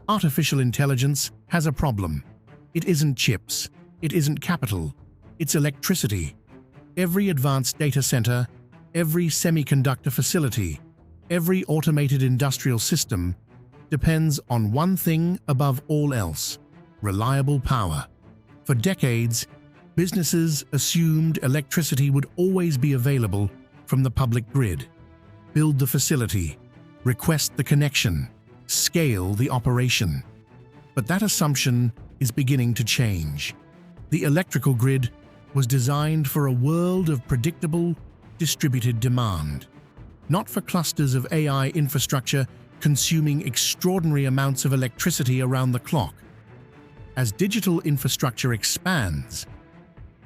Artificial intelligence has a problem. It isn't chips, it isn't capital, it's electricity. Every advanced data center, every semiconductor facility, every automated industrial system depends on one thing above all else: reliable power. For decades, businesses assumed electricity would always be available from the public grid. Build the facility, request the connection, scale the operation. But that assumption is beginning to change. The electrical grid was designed for a world of predictable, distributed demand, not for clusters of AI infrastructure consuming extraordinary amounts of electricity around the clock. As digital infrastructure expands,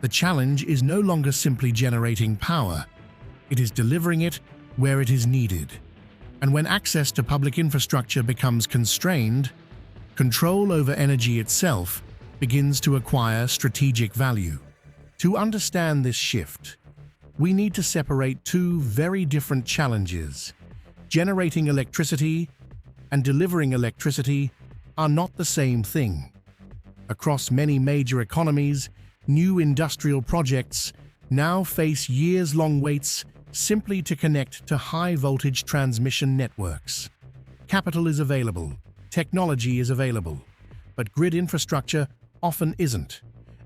the challenge is no longer simply generating power, it is delivering it where it is needed. And when access to public infrastructure becomes constrained, control over energy itself begins to acquire strategic value. To understand this shift, we need to separate two very different challenges. Generating electricity and delivering electricity are not the same thing. Across many major economies, new industrial projects now face years-long waits simply to connect to high-voltage transmission networks. Capital is available, technology is available, but grid infrastructure often isn't.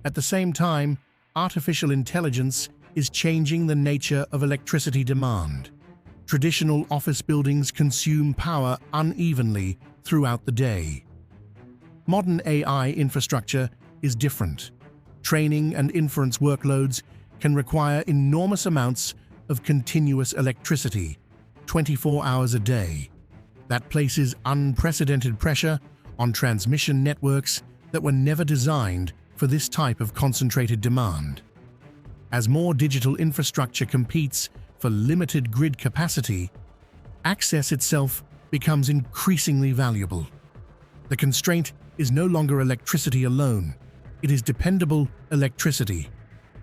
At the same time, artificial intelligence is changing the nature of electricity demand. Traditional office buildings consume power unevenly throughout the day. Modern AI infrastructure is different. Training and inference workloads can require enormous amounts of continuous electricity, 24 hours a day. That places unprecedented pressure on transmission networks that were never designed for this type of concentrated demand. As more digital infrastructure competes for limited grid capacity, access itself becomes increasingly valuable. The constraint is no longer electricity alone, it is dependable electricity.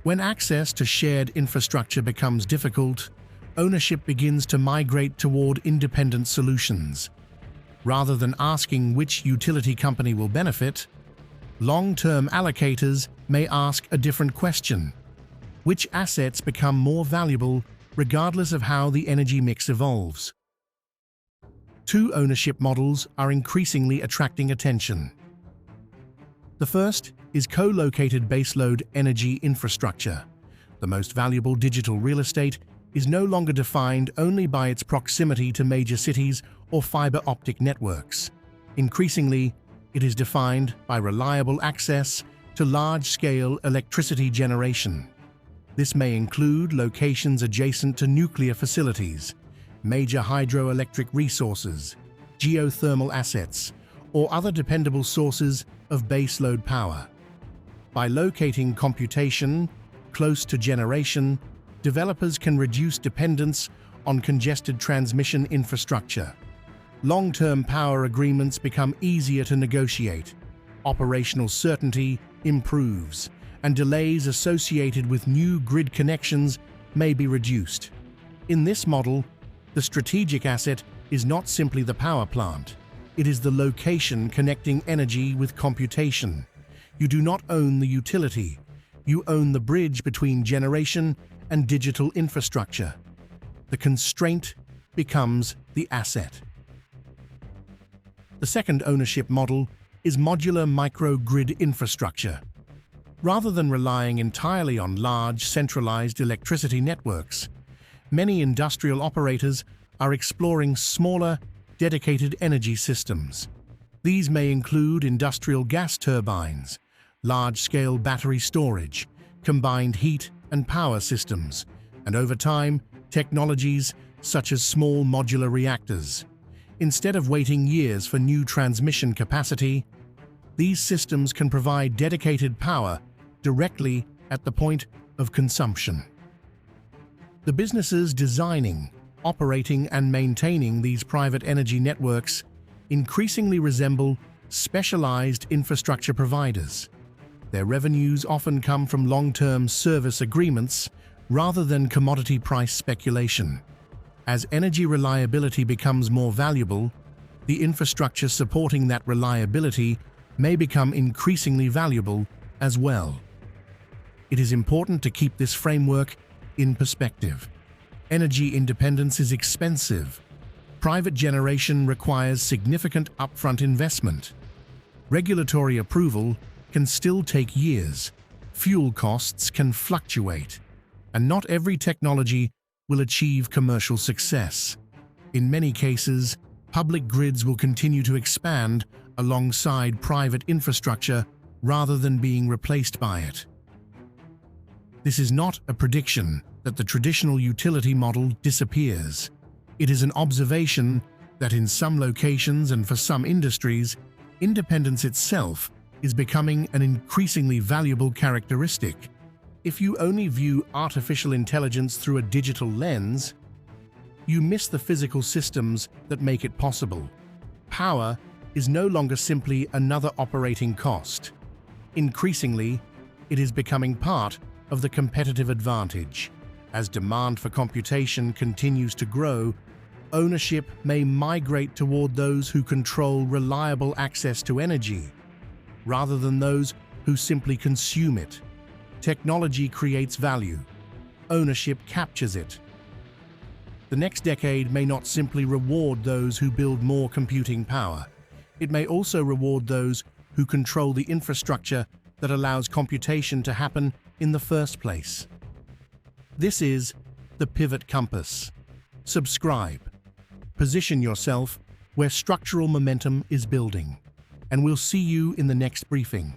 When access to shared infrastructure becomes difficult, ownership begins to migrate toward independent solutions. Rather than asking which utility company will benefit, long-term allocators may ask a different question: which assets become more valuable regardless of how the energy mix evolves? Two ownership models are increasingly attracting attention. The first is co-located baseload energy infrastructure. The most valuable digital real estate is no longer defined only by its proximity to major cities or fiber optic networks. Increasingly, it is defined by reliable access to large-scale electricity generation. This may include locations adjacent to nuclear facilities, major hydroelectric resources, geothermal assets, or other dependable sources of baseload power. By locating computation close to generation, developers can reduce dependence on congested transmission infrastructure. Long-term power agreements become easier to negotiate, operational certainty improves, and delays associated with new grid connections may be reduced. In this model, the strategic asset is not simply the power plant, it is the location connecting energy with computation. You do not own the utility, you own the bridge between generation and digital infrastructure. The constraint becomes the asset. The second ownership model is modular microgrid infrastructure. Rather than relying entirely on large, centralized electricity networks, many industrial operators are exploring smaller, dedicated energy systems. These may include industrial gas turbines, large-scale battery storage, combined heat and power systems, and over time, technologies such as small modular reactors. Instead of waiting years for new transmission capacity, these systems can provide dedicated power directly at the point of consumption. The businesses designing, operating, and maintaining these private energy networks increasingly resemble specialized infrastructure providers. Their revenues often come from long-term service agreements rather than commodity price speculation. As energy reliability becomes more valuable, the infrastructure supporting that reliability may become increasingly valuable as well. It is important to keep this framework in perspective. Energy independence is expensive. Private generation requires significant upfront investment. Regulatory approval can still take years. Fuel costs can fluctuate, and not every technology will achieve commercial success. In many cases, public grids will continue to expand alongside private infrastructure rather than being replaced by it. This is not a prediction that the traditional utility model disappears. It is an observation that in some locations and for some industries, independence itself is becoming an increasingly valuable characteristic. If you only view artificial intelligence through a digital lens, you miss the physical systems that make it possible. Power is no longer simply another operating cost. Increasingly, it is becoming part of the competitive advantage. As demand for computation continues to grow, ownership may migrate toward those who control reliable access to energy, rather than those who simply consume it. Technology creates value. Ownership captures it. The next decade may not simply reward those who build more computing power. It may also reward those who control the infrastructure that allows computation to happen in the first place. This is the Pivot Compass. Subscribe. Position yourself where structural momentum is building, and we'll see you in the next briefing.